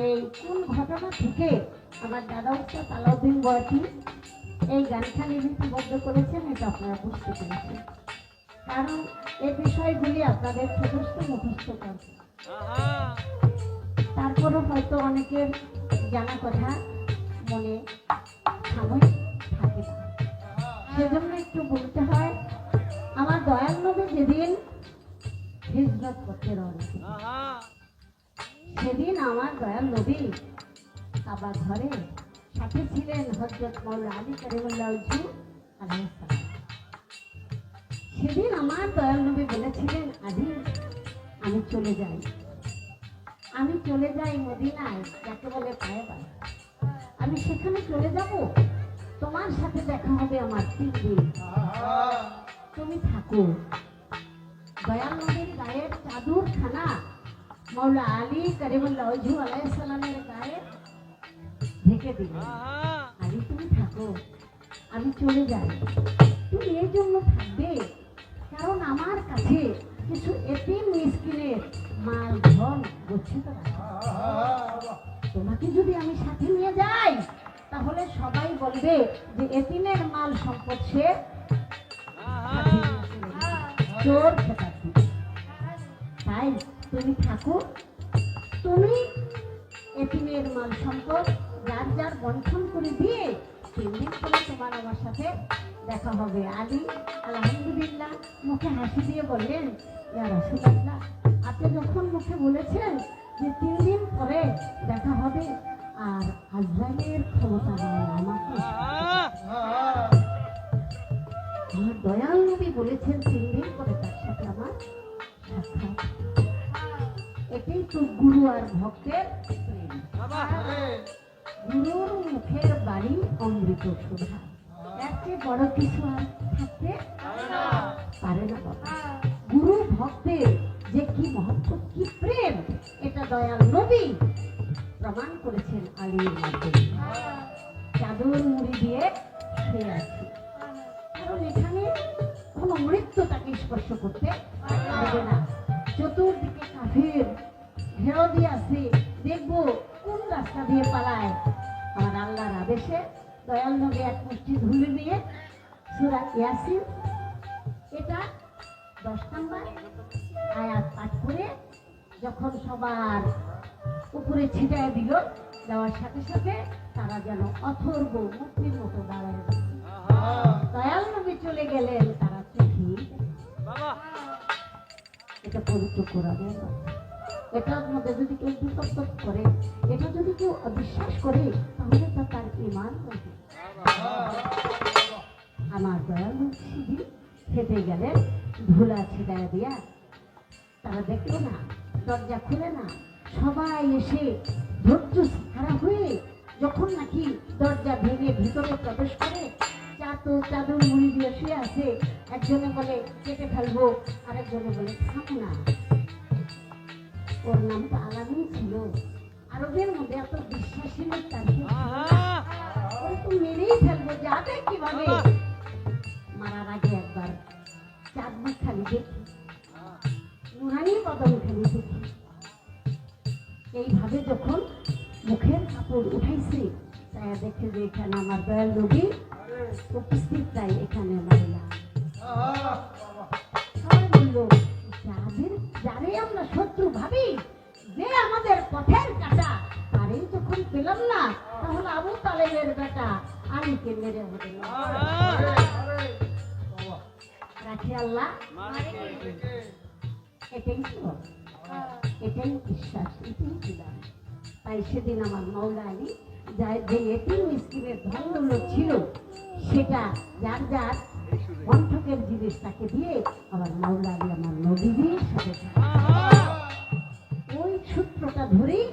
এই কোন ঘটনা থেকে আমার দাদা উস্তাদ আলাউদ্দিন বয়াতি এই গানখানি লিপিবদ্ধ করেছেন এটা আপনারা বুঝতে পেরেছেন, কারণ এই বিষয়গুলি আপনাদের যথেষ্ট মুখস্থ করছে। তারপরও হয়তো অনেকের জানা কথা মনে সাময়িক থাকে না, সেজন্য একটু বলতে হয়। আমার দয়াল নবী যেদিন হিজরত করতে রওনা সেদিন আমার দয়াল নবী কাবা ঘরে সাথে ছিলেন হযরত মাওলানা আলী কারিমুল্লাহ ওয়াজহু আলাইহিস সালাম। সেদিন আমার দয়াল নবী বলেছিলেন, আলী আমি চলে যাই মদিনায়, যাকে বলে পায়বা। আমি সেখানে চলে যাব, তোমার সাথে দেখা হবে আমার 3 দিন, তুমি থাকো। দয়াল নবীর গায়ের চাদর খানা মাওলানা আলী কারিমুল্লাহ ওয়াজহু আলাইহিস সালামের গায়ে ঢেকে দিলেন। আলী তুমি থাকো, আমি চলে যাই। তুমি এই জন্য থাকবে কারণ আমার কাছে কিছু এতিম মিসকিনের মাল ধন গচ্ছিত আছে। তোমাকে যদি আমি সাথে নিয়ে যাই তাহলে সবাই বলবে যে এতিমের মাল সম্পদ সে চোর খেতাব দিবে। তাই তুমি থাকো, তুমি এতিমের মাল সম্পদ যার যার বন্টন করে দিয়ে 3 দিন পরে তোমার আমার সাথে দেখা হবে। আলী আলহামদুলিল্লাহ মুখে হাসি দিয়ে বললেন, ইয়া রাসূলুল্লাহ, আপনি যখন মুখে বলেছেন যে 3 দিন পরে দেখা হবে, আর আজরাইলের ক্ষমতা নয় আমাকে। আমার দয়াল নবী বলেছেন 3 দিন পরে তার সাথে আমার সাক্ষাৎ। এটাই তো গুরু আর ভক্তের প্রেম। গুরুর মুখের বাণী অমৃত সুধা, এর চেয়ে বড় কিছু আর থাকতে পারে না বাবা। গুরু ভক্তের যে কি মহব্বত, কি প্রেম, এটা দয়াল নবী প্রমাণ করেছেন আলীর মাধ্যমে। চাদর মুড়ি দিয়ে শুয়ে আছে, কারণ এখানে কোনো মৃত্যু তাকে স্পর্শ করতে পারবে না। চতুর্দিকে কাফির ঘেরো দিয়ে আছে, দেখবো কোন রাস্তা দিয়ে পালায়। আমার আল্লাহর আদেশে দয়াল নবী এক মুষ্টি ধুলে দিয়ে সূরা ইয়াসিন এটা 10 নম্বর আয়াত পাঠ করে যখন সবার উপরে ছিটায় দিল, দেওয়ার সাথে সাথে তারা যেন অথর্ব মুক্তির মতো দাঁড়ায়। দয়াল নবী চলে গেলেন, তারা চোখে এটা পবিত্র কোরআনের কথা। এটার মধ্যে যদি কেউ বিতর্ক করে, এটা যদি কেউ অবিশ্বাস করে, তাহলে তো তার ঈমান হবে। আমার দয়াল নবী হেঁটে গেলেন, ধুলা ছিটায় দিয়া। তারা দেখলো না, দরজা খুলে না, সবাই এসে ধৈর্য হারা হয়ে যখন নাকি দরজা ভেঙে ভিতরে প্রবেশ করে, চাদর মুড়ি দিয়ে শুয়ে আছে। একজনে বলে কেটে ফেলবো, আরেকজনে বলে থামো না। ওর নাম তো আলামিন ছিল। আরবের মধ্যে এত বিশ্বাসী লোক তার তো মেরেই ফেলবো, যাবে কিভাবে। মারার আগে একবার চাঁদমুখ খালি দেখি, নুরানি বদন খালি দেখি। এইভাবে যখন মুখের কাপড় উঠাইছে, তাই দেখে যে এখানে আমার দয়াল নবী উপস্থিত, তাই এখানে মহিলা সবাই বললো, যারে আমরা শত্রু ভাবি, যে আমাদের পথের কাটা, তারই যখন পেলাম না, তাহলে আবু তালেবের বেটা আলীকে মেরে হবে। রাখি আল্লাহ, এটাই ছিল, এটাই বিশ্বাস, এটাই ছিলাম। তাই সেদিন আমার মাওলা আলী যে এতিম মিসকিনের ধনগুলো ছিল, সেটা যার যার বন্ধকের জিনিস তাকে দিয়ে আমার মাওলা আলী আমার নবীজির সাথে ওই সূত্রটা ধরেই